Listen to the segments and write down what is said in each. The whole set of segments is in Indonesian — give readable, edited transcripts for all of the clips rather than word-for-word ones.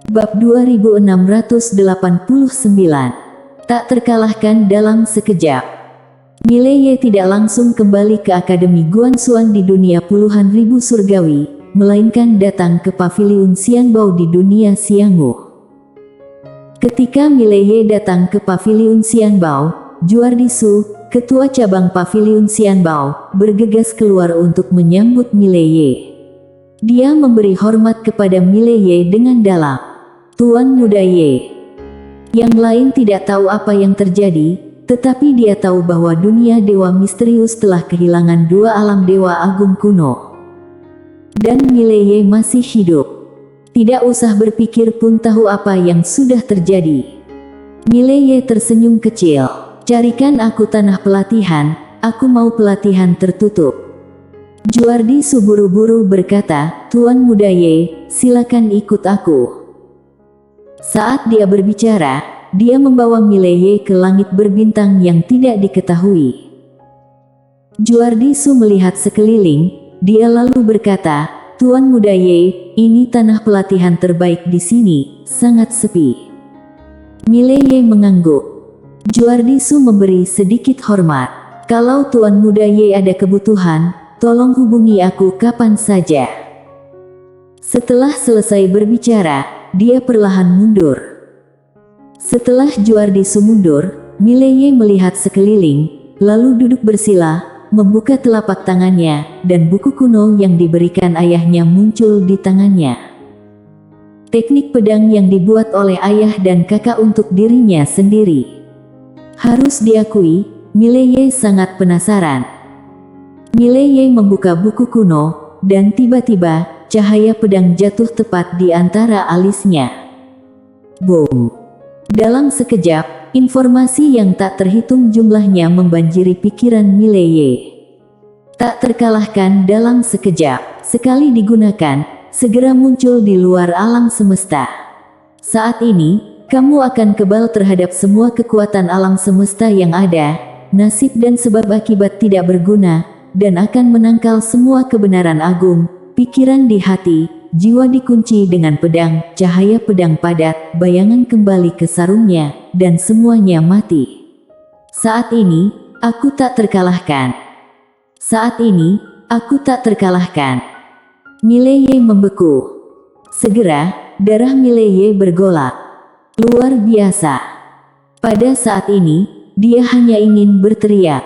Bab 2689. Tak terkalahkan dalam sekejap. Mileye tidak langsung kembali ke Akademi Guanxuan di dunia puluhan ribu surgawi, melainkan datang ke Paviliun Xianbao di dunia Xianghu. Ketika Mileye datang ke Paviliun Xianbao, Juardi Su, ketua cabang Paviliun Xianbao, bergegas keluar untuk menyambut Mileye. Dia memberi hormat kepada Mileye dengan dalam, "Tuan Muda Ye." Yang lain tidak tahu apa yang terjadi, tetapi dia tahu bahwa dunia dewa misterius telah kehilangan dua alam dewa agung kuno. Dan Mileye masih hidup. Tidak usah berpikir pun tahu apa yang sudah terjadi. Mileye tersenyum kecil. "Carikan aku tanah pelatihan, aku mau pelatihan tertutup." Juardi Su buru-buru berkata, "Tuan Muda Ye, silakan ikut aku." Saat dia berbicara, dia membawa Mileye ke langit berbintang yang tidak diketahui. Juardi Su melihat sekeliling, dia lalu berkata, "Tuan Muda Ye, ini tanah pelatihan terbaik di sini, sangat sepi." Mileye mengangguk. Juardi Su memberi sedikit hormat. "Kalau Tuan Muda Ye ada kebutuhan, tolong hubungi aku kapan saja." Setelah selesai berbicara, dia perlahan mundur. Setelah Juardi Su mundur, Mileye melihat sekeliling, lalu duduk bersila, membuka telapak tangannya, dan buku kuno yang diberikan ayahnya muncul di tangannya. Teknik pedang yang dibuat oleh ayah dan kakak untuk dirinya sendiri. Harus diakui, Mileye sangat penasaran. Mileye membuka buku kuno, dan tiba-tiba, cahaya pedang jatuh tepat di antara alisnya. Boom! Dalam sekejap, informasi yang tak terhitung jumlahnya membanjiri pikiran Mileye. Tak terkalahkan dalam sekejap, sekali digunakan, segera muncul di luar alam semesta. Saat ini, kamu akan kebal terhadap semua kekuatan alam semesta yang ada, nasib dan sebab akibat tidak berguna, dan akan menangkal semua kebenaran agung. Pikiran di hati, jiwa dikunci dengan pedang, cahaya pedang padat, bayangan kembali ke sarungnya, dan semuanya mati. Saat ini, aku tak terkalahkan. Saat ini, aku tak terkalahkan. Mileye membeku. Segera, darah Mileye bergolak. Luar biasa. Pada saat ini, dia hanya ingin berteriak.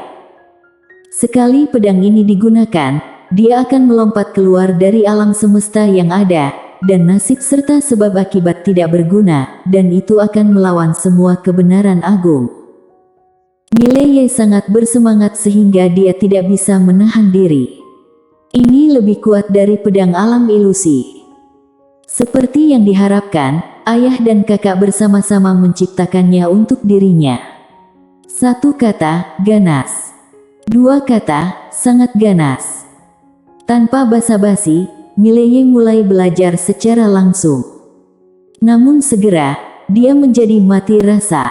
Sekali pedang ini digunakan, dia akan melompat keluar dari alam semesta yang ada, dan nasib serta sebab akibat tidak berguna, dan itu akan melawan semua kebenaran agung. Mileye sangat bersemangat sehingga dia tidak bisa menahan diri. Ini lebih kuat dari pedang alam ilusi. Seperti yang diharapkan, ayah dan kakak bersama-sama menciptakannya untuk dirinya. Satu kata, ganas. Dua kata, sangat ganas. Tanpa basa-basi, Mileye mulai belajar secara langsung. Namun segera, dia menjadi mati rasa.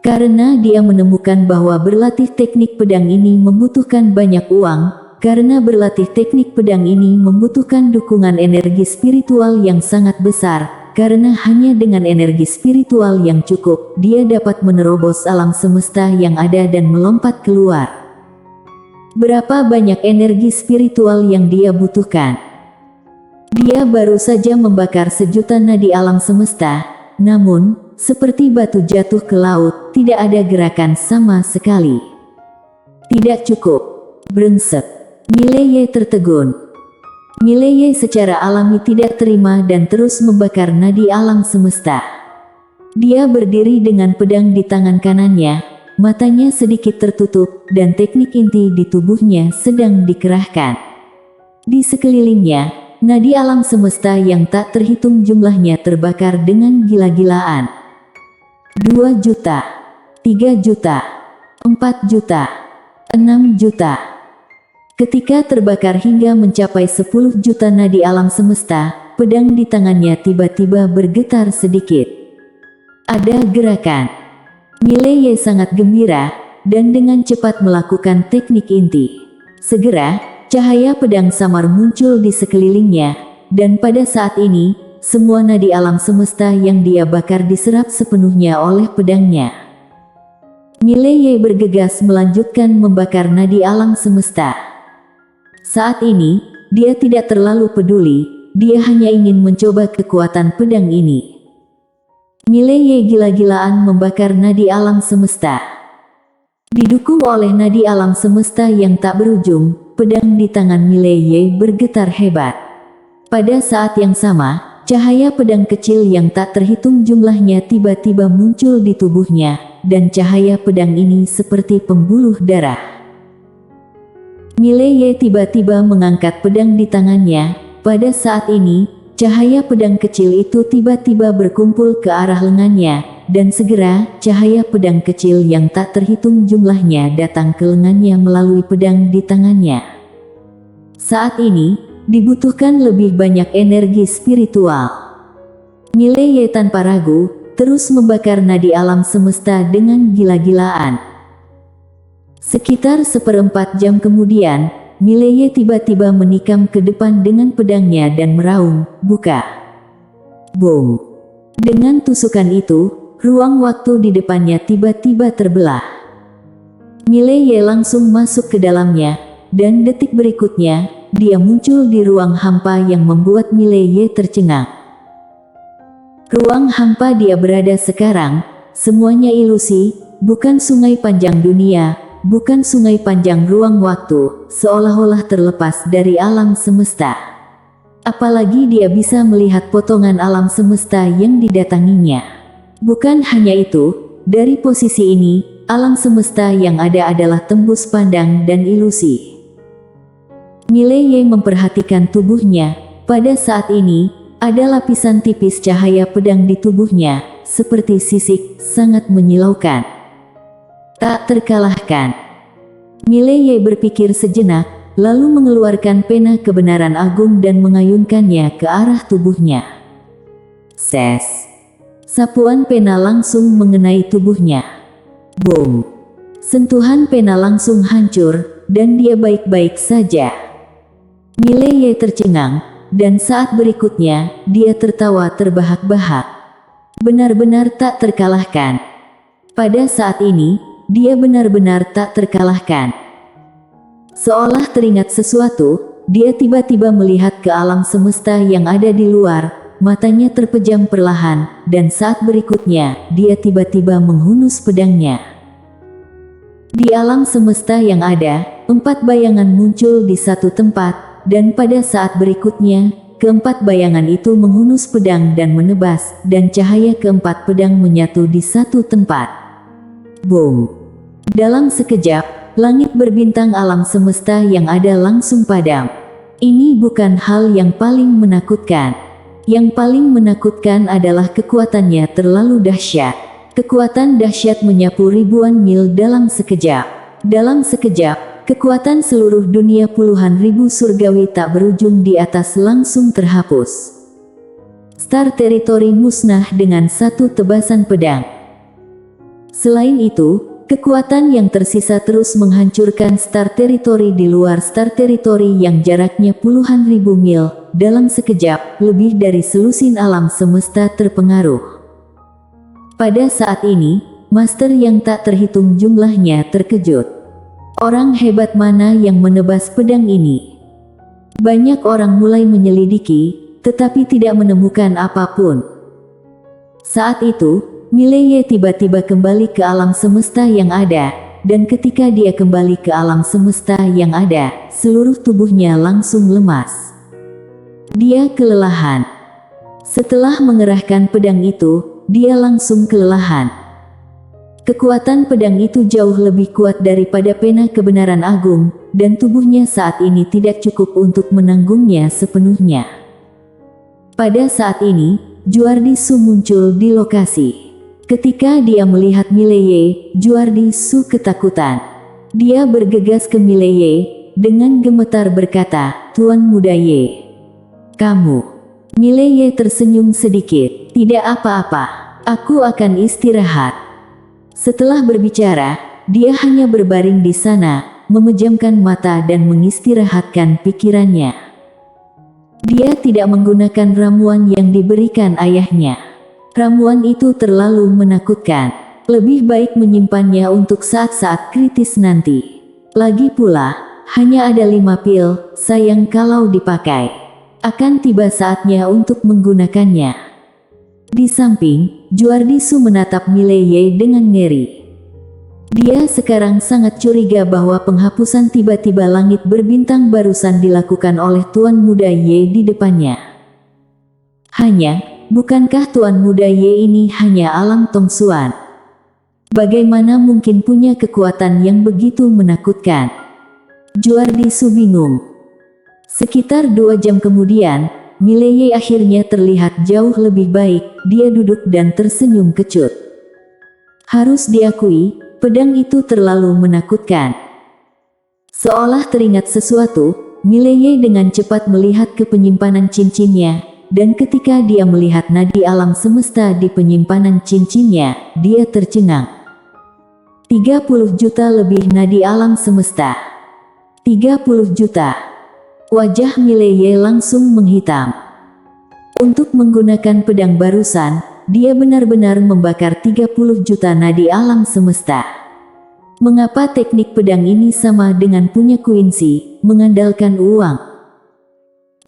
Karena dia menemukan bahwa berlatih teknik pedang ini membutuhkan banyak uang, karena berlatih teknik pedang ini membutuhkan dukungan energi spiritual yang sangat besar, karena hanya dengan energi spiritual yang cukup, dia dapat menerobos alam semesta yang ada dan melompat keluar. Berapa banyak energi spiritual yang dia butuhkan? Dia baru saja membakar sejuta nadi alam semesta, namun, seperti batu jatuh ke laut, tidak ada gerakan sama sekali. Tidak cukup. Brengsek. Mileye tertegun. Mileye secara alami tidak terima dan terus membakar nadi alam semesta. Dia berdiri dengan pedang di tangan kanannya, matanya sedikit tertutup, dan teknik inti di tubuhnya sedang dikerahkan. Di sekelilingnya, nadi alam semesta yang tak terhitung jumlahnya terbakar dengan gila-gilaan. 2 juta, 3 juta, 4 juta, 6 juta. Ketika terbakar hingga mencapai 10 juta nadi alam semesta, pedang di tangannya tiba-tiba bergetar sedikit. Ada gerakan. Mileye sangat gembira, dan dengan cepat melakukan teknik inti. Segera, cahaya pedang samar muncul di sekelilingnya, dan pada saat ini, semua nadi alam semesta yang dia bakar diserap sepenuhnya oleh pedangnya. Mileye bergegas melanjutkan membakar nadi alam semesta. Saat ini, dia tidak terlalu peduli, dia hanya ingin mencoba kekuatan pedang ini. Mileye gila-gilaan membakar nadi alam semesta. Didukung oleh nadi alam semesta yang tak berujung, pedang di tangan Mileye bergetar hebat. Pada saat yang sama, cahaya pedang kecil yang tak terhitung jumlahnya tiba-tiba muncul di tubuhnya, dan cahaya pedang ini seperti pembuluh darah. Mileye tiba-tiba mengangkat pedang di tangannya. Pada saat ini, cahaya pedang kecil itu tiba-tiba berkumpul ke arah lengannya, dan segera cahaya pedang kecil yang tak terhitung jumlahnya datang ke lengannya melalui pedang di tangannya. Saat ini, dibutuhkan lebih banyak energi spiritual. Mileye tanpa ragu, terus membakar nadi alam semesta dengan gila-gilaan. Sekitar 1/4 jam kemudian, Mileye tiba-tiba menikam ke depan dengan pedangnya dan meraung, "Buka!" Boom! Dengan tusukan itu, ruang waktu di depannya tiba-tiba terbelah. Mileye langsung masuk ke dalamnya, dan detik berikutnya, dia muncul di ruang hampa yang membuat Mileye tercengang. Ruang hampa dia berada sekarang, semuanya ilusi, bukan sungai panjang dunia, bukan sungai panjang ruang waktu, seolah-olah terlepas dari alam semesta. Apalagi dia bisa melihat potongan alam semesta yang didatanginya. Bukan hanya itu, dari posisi ini, alam semesta yang ada adalah tembus pandang dan ilusi. Mileye memperhatikan tubuhnya. Pada saat ini, ada lapisan tipis cahaya pedang di tubuhnya, seperti sisik, sangat menyilaukan. Tak terkalahkan. Mileye berpikir sejenak, lalu mengeluarkan pena kebenaran agung dan mengayunkannya ke arah tubuhnya. Ses! Sapuan pena langsung mengenai tubuhnya. Boom! Sentuhan pena langsung hancur, dan dia baik-baik saja. Mileye tercengang, dan saat berikutnya, dia tertawa terbahak-bahak. Benar-benar tak terkalahkan. Pada saat ini, dia benar-benar tak terkalahkan. Seolah teringat sesuatu, dia tiba-tiba melihat ke alam semesta yang ada di luar, matanya terpejam perlahan, dan saat berikutnya, dia tiba-tiba menghunus pedangnya. Di alam semesta yang ada, 4 bayangan muncul di satu tempat, dan pada saat berikutnya, keempat bayangan itu menghunus pedang dan menebas, dan cahaya keempat pedang menyatu di satu tempat. Boom! Dalam sekejap, langit berbintang alam semesta yang ada langsung padam. Ini bukan hal yang paling menakutkan. Yang paling menakutkan adalah kekuatannya terlalu dahsyat. Kekuatan dahsyat menyapu ribuan mil dalam sekejap. Dalam sekejap, kekuatan seluruh dunia puluhan ribu surgawi tak berujung di atas langsung terhapus. Star Territory musnah dengan satu tebasan pedang. Selain itu, kekuatan yang tersisa terus menghancurkan Star Territory di luar Star Territory yang jaraknya puluhan ribu mil. Dalam sekejap, lebih dari selusin alam semesta terpengaruh. Pada saat ini, master yang tak terhitung jumlahnya terkejut. Orang hebat mana yang menebas pedang ini? Banyak orang mulai menyelidiki, tetapi tidak menemukan apapun. Saat itu, Mileye tiba-tiba kembali ke alam semesta yang ada, dan ketika dia kembali ke alam semesta yang ada, seluruh tubuhnya langsung lemas. Dia kelelahan. Setelah mengerahkan pedang itu, dia langsung kelelahan. Kekuatan pedang itu jauh lebih kuat daripada pena kebenaran agung, dan tubuhnya saat ini tidak cukup untuk menanggungnya sepenuhnya. Pada saat ini, Juardi Su muncul di lokasi. Ketika dia melihat Mileye, Juardi Su ketakutan. Dia bergegas ke Mileye, dengan gemetar berkata, "Tuan Muda Ye. Kamu." Mileye tersenyum sedikit. "Tidak apa-apa, aku akan istirahat." Setelah berbicara, dia hanya berbaring di sana, memejamkan mata dan mengistirahatkan pikirannya. Dia tidak menggunakan ramuan yang diberikan ayahnya. Ramuan itu terlalu menakutkan. Lebih baik menyimpannya untuk saat-saat kritis nanti. Lagi pula, hanya ada 5 pil, sayang kalau dipakai. Akan tiba saatnya untuk menggunakannya. Di samping, Juardisu menatap Mileye dengan ngeri. Dia sekarang sangat curiga bahwa penghapusan tiba-tiba langit berbintang barusan dilakukan oleh Tuan Muda Ye di depannya. Bukankah Tuan Muda Ye ini hanya alam Tongsuan? Bagaimana mungkin punya kekuatan yang begitu menakutkan? Juardisu bingung. Sekitar 2 jam kemudian, Mileye akhirnya terlihat jauh lebih baik. Dia duduk dan tersenyum kecut. Harus diakui, pedang itu terlalu menakutkan. Seolah teringat sesuatu, Mileye dengan cepat melihat ke penyimpanan cincinnya, dan ketika dia melihat nadi alam semesta di penyimpanan cincinnya, dia tercengang. 30 juta lebih nadi alam semesta. 30 juta. Wajah Mileye langsung menghitam. Untuk menggunakan pedang barusan, dia benar-benar membakar 30 juta nadi alam semesta. Mengapa teknik pedang ini sama dengan punya Quincy, mengandalkan uang?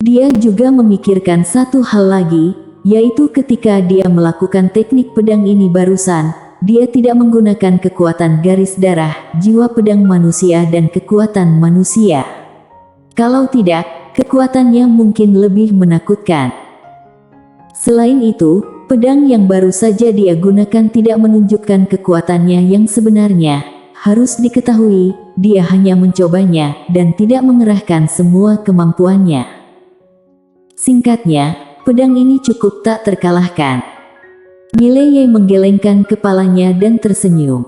Dia juga memikirkan satu hal lagi, yaitu ketika dia melakukan teknik pedang ini barusan, dia tidak menggunakan kekuatan garis darah, jiwa pedang manusia dan kekuatan manusia. Kalau tidak, kekuatannya mungkin lebih menakutkan. Selain itu, pedang yang baru saja dia gunakan tidak menunjukkan kekuatannya yang sebenarnya. Harus diketahui, dia hanya mencobanya dan tidak mengerahkan semua kemampuannya. Singkatnya, pedang ini cukup tak terkalahkan. Mileye menggelengkan kepalanya dan tersenyum.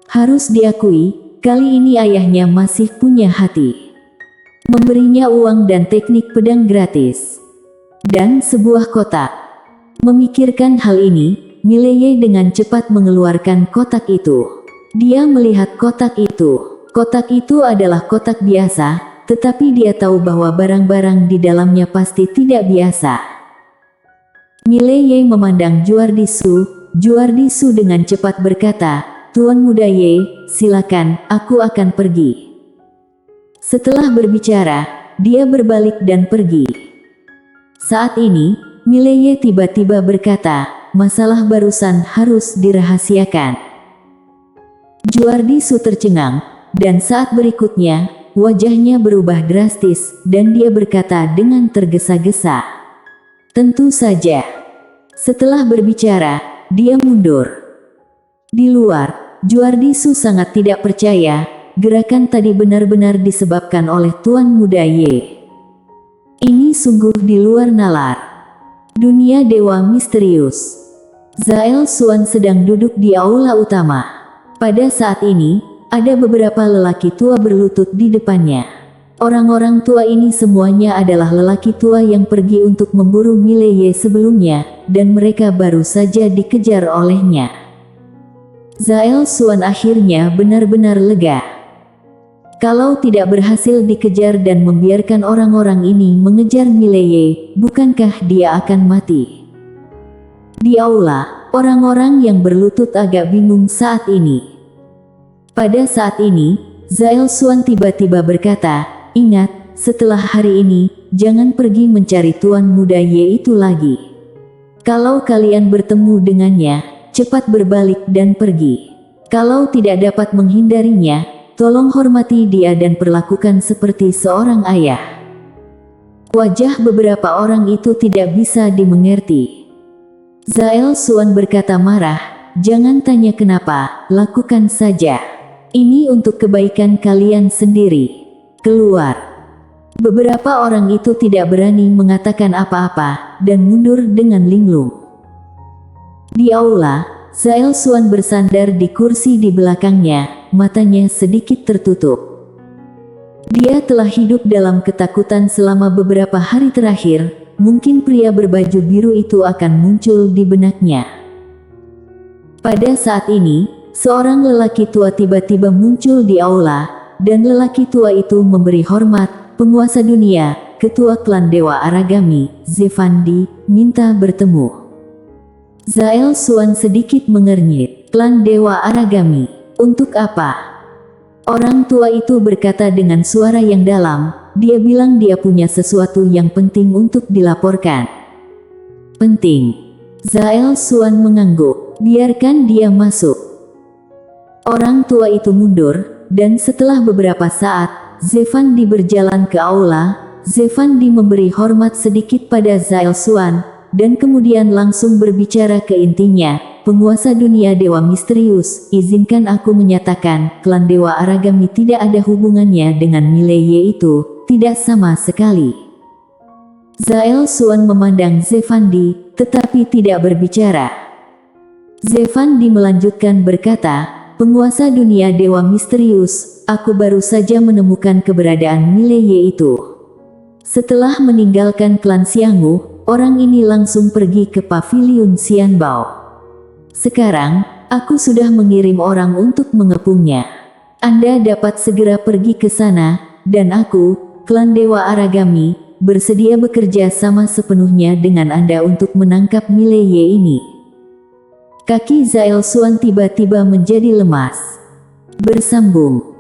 Harus diakui, kali ini ayahnya masih punya hati. Memberinya uang dan teknik pedang gratis. Dan sebuah kotak. Memikirkan hal ini, Mileye dengan cepat mengeluarkan kotak itu. Dia melihat kotak itu. Kotak itu adalah kotak biasa, tetapi dia tahu bahwa barang-barang di dalamnya pasti tidak biasa. Mileye memandang Juardisu. Juardisu dengan cepat berkata, "Tuan Muda Ye, silakan, aku akan pergi." Setelah berbicara, dia berbalik dan pergi. Saat ini, Mileye tiba-tiba berkata, "Masalah barusan harus dirahasiakan." Juardisu tercengang, dan saat berikutnya, wajahnya berubah drastis, dan dia berkata dengan tergesa-gesa, "Tentu saja." Setelah berbicara, dia mundur. Di luar, Juardisu sangat tidak percaya, gerakan tadi benar-benar disebabkan oleh Tuan Muda Ye. Ini sungguh di luar nalar. Dunia dewa misterius. Zael Suan sedang duduk di aula utama. Pada saat ini, ada beberapa lelaki tua berlutut di depannya. Orang-orang tua ini semuanya adalah lelaki tua yang pergi untuk memburu Mileye sebelumnya, dan mereka baru saja dikejar olehnya. Zael Suan akhirnya benar-benar lega. Kalau tidak berhasil dikejar dan membiarkan orang-orang ini mengejar Mileye, bukankah dia akan mati? Di aula, orang-orang yang berlutut agak bingung saat ini. Pada saat ini, Zael Suan tiba-tiba berkata, "Ingat, setelah hari ini, jangan pergi mencari Tuan Muda Ye itu lagi. Kalau kalian bertemu dengannya, cepat berbalik dan pergi. Kalau tidak dapat menghindarinya, tolong hormati dia dan perlakukan seperti seorang ayah." Wajah beberapa orang itu tidak bisa dimengerti. Zael Suan berkata marah, "Jangan tanya kenapa, lakukan saja. Ini untuk kebaikan kalian sendiri. Keluar." Beberapa orang itu tidak berani mengatakan apa-apa, dan mundur dengan linglung. Di aula, Zael Suan bersandar di kursi di belakangnya, matanya sedikit tertutup. Dia telah hidup dalam ketakutan selama beberapa hari terakhir, mungkin pria berbaju biru itu akan muncul di benaknya. Pada saat ini, seorang lelaki tua tiba-tiba muncul di aula, dan lelaki tua itu memberi hormat, "Penguasa dunia, ketua klan Dewa Aragami, Zevandi, minta bertemu. Zael Suan sedikit mengernyit. Klan Dewa Aragami, untuk apa? Orang tua itu berkata dengan suara yang dalam, dia bilang dia punya sesuatu yang penting untuk dilaporkan. Penting? Zael Suan mengangguk. Biarkan dia masuk. Orang tua itu mundur, dan setelah beberapa saat, Zevandi berjalan ke aula. Zevandi memberi hormat sedikit pada Zael Suan, dan kemudian langsung berbicara ke intinya. Penguasa dunia Dewa Misterius, izinkan aku menyatakan, klan Dewa Aragami tidak ada hubungannya dengan Mileye itu, tidak sama sekali. Zael Suan memandang Zevandi, tetapi tidak berbicara. Zevandi melanjutkan berkata, penguasa dunia Dewa Misterius, aku baru saja menemukan keberadaan Mileye itu. Setelah meninggalkan klan Xianghu, orang ini langsung pergi ke paviliun Xianbao. Sekarang, aku sudah mengirim orang untuk mengepungnya. Anda dapat segera pergi ke sana, dan aku, klan Dewa Aragami, bersedia bekerja sama sepenuhnya dengan Anda untuk menangkap Mileye ini. Kaki Zael Suan tiba-tiba menjadi lemas. Bersambung.